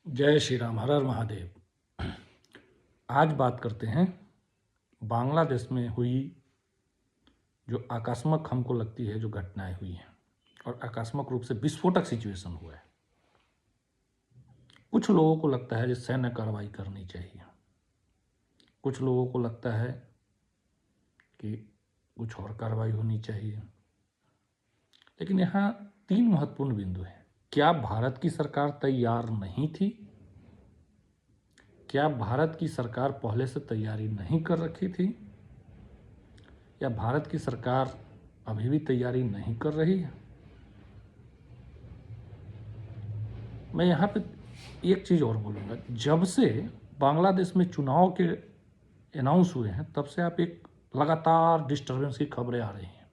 जय श्री राम, हर हर महादेव। आज बात करते हैं बांग्लादेश में हुई जो आकस्मिक हमको लगती है जो घटनाएं हुई हैं और आकस्मिक रूप से विस्फोटक सिचुएशन हुआ है। कुछ लोगों को लगता है कि सैन्य कार्रवाई करनी चाहिए, कुछ लोगों को लगता है कि कुछ और कार्रवाई होनी चाहिए। लेकिन यहाँ तीन महत्वपूर्ण बिंदु हैं। क्या भारत की सरकार तैयार नहीं थी? क्या भारत की सरकार पहले से तैयारी नहीं कर रखी थी? या भारत की सरकार अभी भी तैयारी नहीं कर रही है? मैं यहाँ पे एक चीज़ और बोलूँगा, जब से बांग्लादेश में चुनाव के अनाउंस हुए हैं तब से आप एक लगातार डिस्टर्बेंस की खबरें आ रही हैं।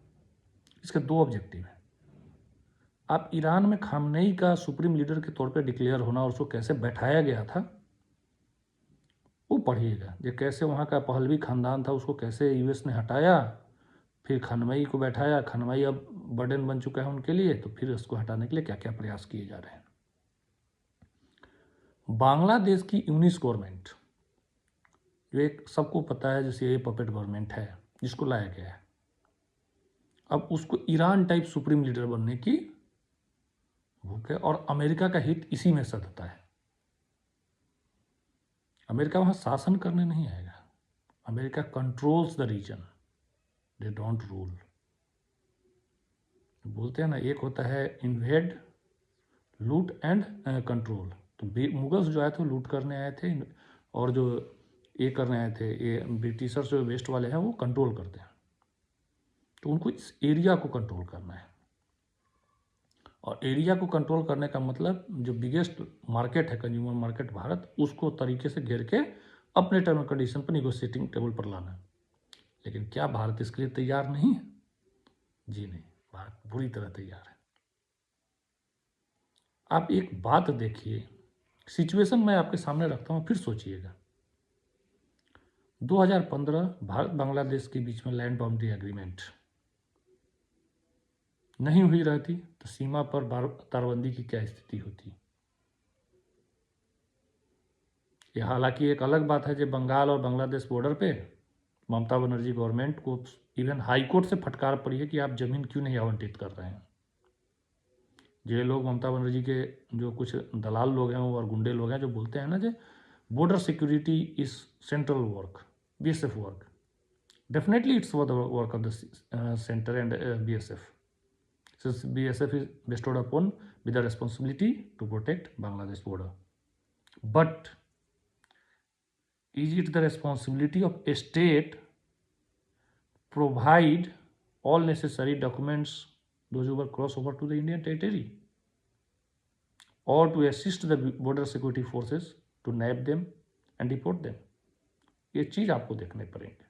इसके दो ऑब्जेक्टिव हैं। आप ईरान में खामनेई का सुप्रीम लीडर के तौर पे डिक्लेयर होना और उसको कैसे बैठाया गया था वो पढ़िएगा। ये कैसे वहाँ का पहलवी खानदान था उसको कैसे यूएस ने हटाया, फिर खनमई को बैठाया। खनमई अब बर्डन बन चुका है उनके लिए, तो फिर उसको हटाने के लिए क्या क्या प्रयास किए जा रहे हैं। बांग्लादेश की यूनिस गवर्नमेंट जो एक सबको पता है जैसे ये पपेट गवर्नमेंट है जिसको लाया गया है, अब उसको ईरान टाइप सुप्रीम लीडर बनने की भूख है और अमेरिका का हित इसी में सधता है। अमेरिका वहाँ शासन करने नहीं आएगा। America controls the region, they don't rule. बोलते हैं ना, एक होता है इन्वेड, लूट एंड कंट्रोल। तो मुगल्स जो आए थे लूट करने आए थे, और जो ये करने आए थे ये ब्रिटिशर्स जो वेस्ट वाले हैं वो कंट्रोल करते हैं। तो उनको इस एरिया को कंट्रोल करना है, और एरिया को कंट्रोल करने का मतलब जो बिगेस्ट मार्केट है कंज्यूमर मार्केट भारत, उसको तरीके से घेर के अपने टर्म एंड कंडीशन पर निगोशिएटिंग टेबल पर लाना। लेकिन क्या भारत इसके लिए तैयार नहीं है? जी नहीं, भारत बुरी तरह तैयार है। आप एक बात देखिए, सिचुएशन मैं आपके सामने रखता हूँ, फिर सोचिएगा। 2015 भारत बांग्लादेश के बीच में लैंड बाउंड्री एग्रीमेंट नहीं हुई रहती तो सीमा पर तारबंदी की क्या स्थिति होती। यह हालांकि एक अलग बात है, जब बंगाल और बांग्लादेश बॉर्डर पे ममता बनर्जी गवर्नमेंट को इवन हाई कोर्ट से फटकार पड़ी है कि आप जमीन क्यों नहीं आवंटित कर रहे हैं। ये लोग ममता बनर्जी के जो कुछ दलाल लोग हैं और गुंडे लोग हैं जो बोलते हैं ना जो border security is central work, BSF work. Definitely it's work of the centre and BSF, since BSF is bestowed upon with the responsibility to protect Bangladesh border. But is it the responsibility of a state provide all necessary documents those who were cross over to the Indian territory, or to assist the border security forces to nab them and deport them? ये चीज आपको देखने पड़ेंगे,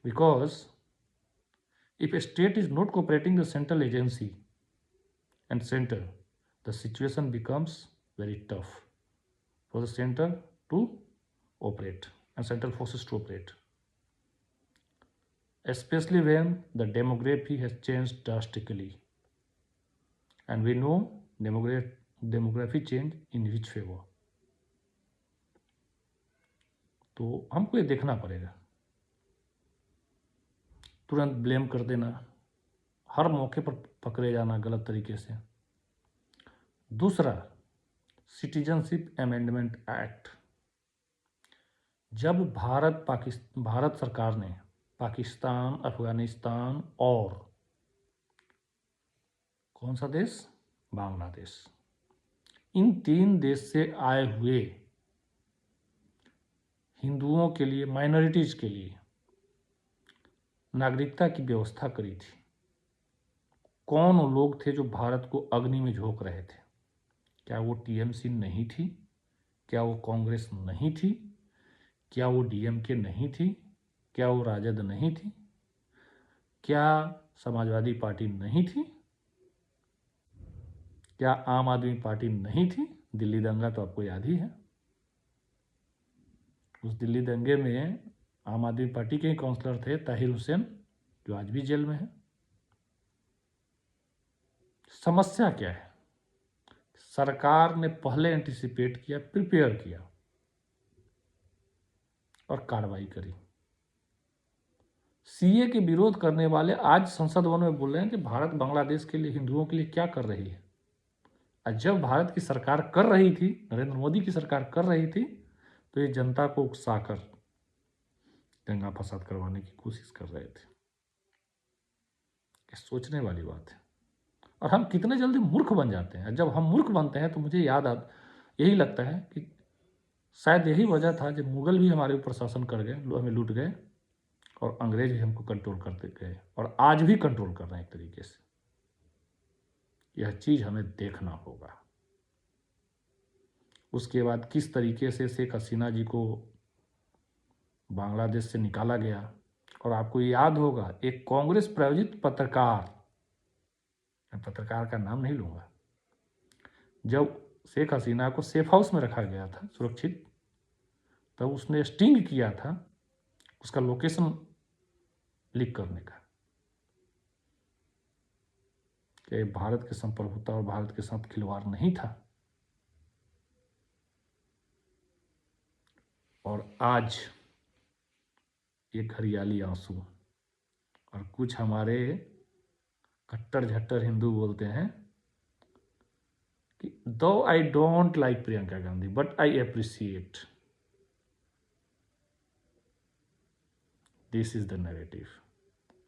because if a state is not cooperating the central agency and center, the situation becomes very tough for the center to operate and central forces to operate, especially when the demography has changed drastically, and we know demography change in which favor. तो हमको ये देखना पड़ेगा। तुरंत blame कर देना, हर मौके पर पकड़े जाना गलत तरीके से। दूसरा, सिटीजनशिप अमेंडमेंट एक्ट, जब भारत सरकार ने पाकिस्तान, अफगानिस्तान और कौन सा देश, बांग्लादेश, इन तीन देश से आए हुए हिंदुओं के लिए, माइनॉरिटीज के लिए नागरिकता की व्यवस्था करी थी, कौन वो लोग थे जो भारत को अग्नि में झोंक रहे थे? क्या वो टीएमसी नहीं थी? क्या वो कांग्रेस नहीं थी? क्या वो डीएमके नहीं थी? क्या वो राजद नहीं थी? क्या समाजवादी पार्टी नहीं थी? क्या आम आदमी पार्टी नहीं थी? दिल्ली दंगा तो आपको याद ही है। उस दिल्ली दंगे में आम आदमी पार्टी के ही काउंसलर थे ताहिर हुसैन, जो आज भी जेल में है। समस्या क्या है? सरकार ने पहले एंटिसिपेट किया, प्रिपेयर किया और कार्रवाई करी। सीए के विरोध करने वाले आज संसद भवन में बोल रहे हैं कि भारत बांग्लादेश के लिए, हिंदुओं के लिए क्या कर रही है। और जब भारत की सरकार कर रही थी, नरेंद्र मोदी की सरकार कर रही थी, तो ये जनता को उकसाकर दंगा फसाद करवाने की कोशिश कर रहे थे। ये सोचने वाली बात है। और हम कितने जल्दी मूर्ख बन जाते हैं। जब हम मूर्ख बनते हैं तो मुझे यही लगता है कि शायद यही वजह था जब मुगल भी हमारे ऊपर शासन कर गए, हमें लूट गए, और अंग्रेज भी हमको कंट्रोल करते गए, और आज भी कंट्रोल कर रहे हैं एक तरीके से। यह चीज़ हमें देखना होगा। उसके बाद किस तरीके से शेख हसीना जी को बांग्लादेश से निकाला गया। और आपको याद होगा, एक कांग्रेस प्रायोजित पत्रकार, मैं पत्रकार का नाम नहीं लूँगा, जब शेख हसीना को सेफ हाउस में रखा गया था सुरक्षित, तब उसने स्टिंग किया था उसका लोकेशन लीक करने का। क्या ये भारत के संप्रभुता और भारत के साथ खिलवाड़ नहीं था? और आज एक हरियाली आंसू, और कुछ हमारे कट्टर झट्टर हिंदू बोलते हैं कि दो I don't like Priyanka Gandhi but I appreciate, this is the narrative.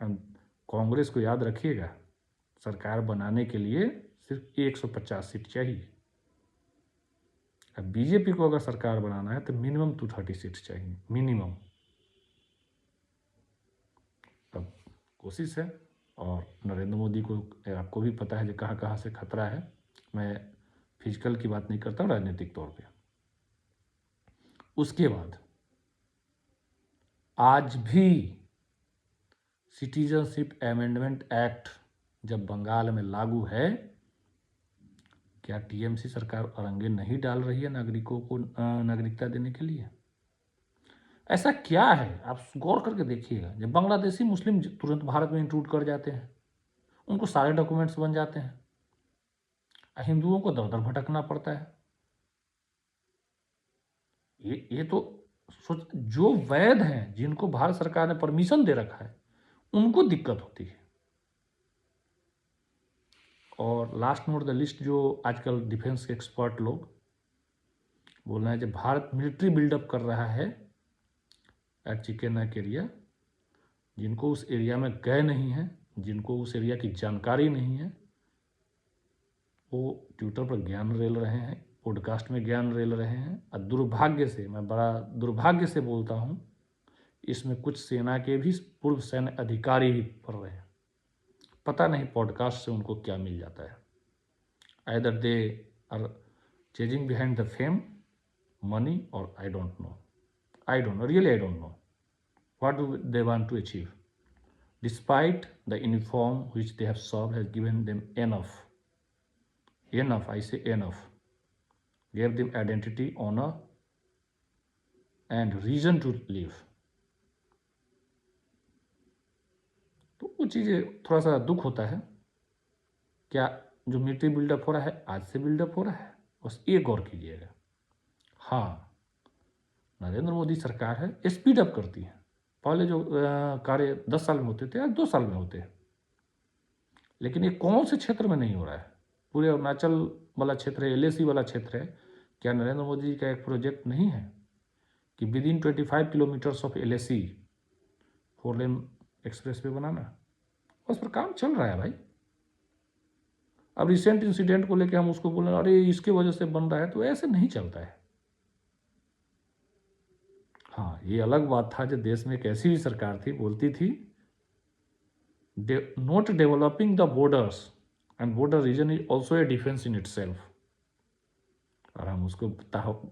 And Congress को याद रखिएगा, सरकार बनाने के लिए सिर्फ 150 सीट चाहिए। अब बीजेपी को अगर सरकार बनाना है तो मिनिमम 230 सीट चाहिए, मिनिमम। तब कोशिश है। और नरेंद्र मोदी को, आपको भी पता है कि कहाँ कहाँ से खतरा है। मैं फिजिकल की बात नहीं करता, राजनीतिक तौर पे। उसके बाद आज भी सिटीजनशिप अमेंडमेंट एक्ट जब बंगाल में लागू है, क्या टीएमसी सरकार अरंगे नहीं डाल रही है नागरिकों को नागरिकता देने के लिए? ऐसा क्या है, आप गौर करके देखिएगा। जब बांग्लादेशी मुस्लिम तुरंत भारत में इंक्लूड कर जाते हैं, उनको सारे डॉक्यूमेंट्स बन जाते हैं, हिंदुओं को दर दर भटकना पड़ता है। ये तो सोच, जो वैध हैं, जिनको भारत सरकार ने परमिशन दे रखा है, उनको दिक्कत होती है। और लास्ट नोट द लिस्ट, जो आजकल डिफेंस के एक्सपर्ट लोग बोल रहे हैं जब भारत मिलिट्री बिल्डअप कर रहा है एट चिकन नेक एरिया, जिनको उस एरिया में गए नहीं हैं, जिनको उस एरिया की जानकारी नहीं है, वो ट्विटर पर ज्ञान रेल रहे हैं, पॉडकास्ट में ज्ञान रेल रहे हैं। और दुर्भाग्य से, मैं बड़ा दुर्भाग्य से बोलता हूँ, इसमें कुछ सेना के भी पूर्व सैन्य अधिकारी भी पढ़ रहे हैं। पता नहीं पॉडकास्ट से उनको क्या मिल जाता है। Either they are chasing behind the fame, money, और I don't know, really I don't know what do they want to achieve, despite the uniform which they have served has given them enough, I say enough, gave them identity, honor and reason to live। तो वो चीज़ें थोड़ा सा दुख होता है। क्या जो मिलिट्री बिल्डअप हो रहा है आज से बिल्डअप हो रहा है? बस ये गौर कीजिएगा। हाँ, नरेंद्र मोदी सरकार है, स्पीड अप करती है। पहले जो कार्य 10 साल में होते थे, आज 2 साल में होते हैं। लेकिन ये कौन से क्षेत्र में नहीं हो रहा है? पूरे अरुणाचल वाला क्षेत्र है, LAC वाला क्षेत्र है। क्या नरेंद्र मोदी जी का एक प्रोजेक्ट नहीं है कि within 25 kilometres of LAC 4 lane expressway बनाना? उस पर काम चल रहा है भाई। अब रिसेंट इंसिडेंट को लेकर हम उसको बोल रहे हैं अरे इसके वजह से बन रहा है, तो ऐसे नहीं चलता है। हाँ, ये अलग बात था जो देश में एक ऐसी भी सरकार थी, बोलती थी not developing the borders and border region is also a defence in itself. और हम उसको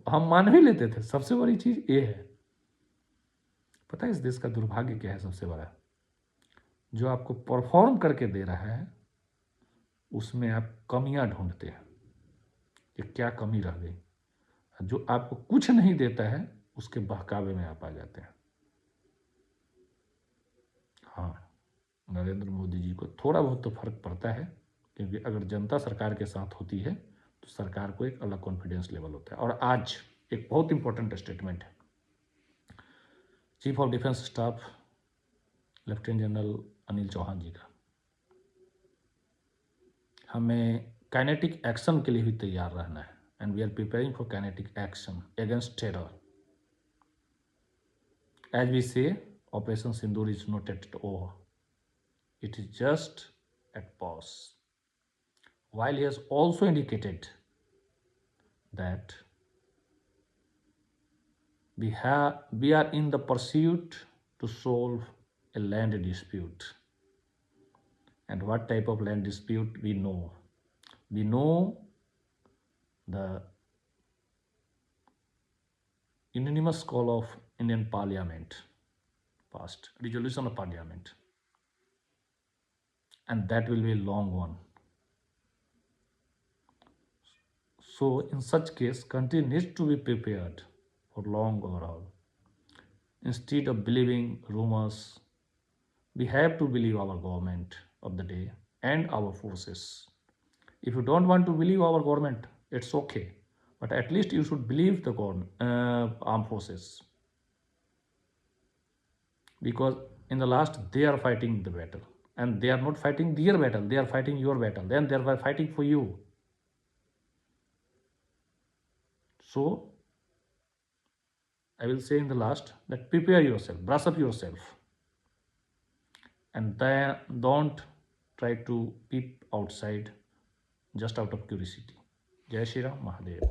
हम मान भी लेते थे। सबसे बड़ी चीज ये है, पता है इस देश का दुर्भाग्य क्या है? सबसे बड़ा, जो आपको परफॉर्म करके दे रहा है उसमें आप कमियां ढूंढते हैं कि क्या कमी रह गई। जो आपको कुछ नहीं देता है उसके बहकावे में आप आ जाते हैं। हाँ, नरेंद्र मोदी जी को थोड़ा बहुत तो फर्क पड़ता है, क्योंकि अगर जनता सरकार के साथ होती है तो सरकार को एक अलग कॉन्फिडेंस लेवल होता है। और आज एक बहुत इंपॉर्टेंट स्टेटमेंट है chief of defence staff lieutenant general Anil Chauhan ji का। हमें काइनेटिक एक्शन के लिए भी तैयार रहना है, and we are preparing for kinetic action against terror. As we say, operation Sindoor is not at over, it is just at pause. While he has also indicated that we are in the pursuit to solve a land dispute. And what type of land dispute we know? We know the unanimous call of Indian Parliament passed, resolution of Parliament, and that will be a long one. So in such case, country needs to be prepared for long overhaul. Instead of believing rumors, we have to believe our government of the day and our forces. If you don't want to believe our government, it's okay, but at least you should believe the armed forces, because in the last they are fighting the battle, and they are not fighting their battle, they are fighting your battle, then they are fighting for you. So I will say in the last that prepare yourself, brush up yourself, and then don't try to peep outside just out of curiosity. Jai Shri Ram, Mahadev.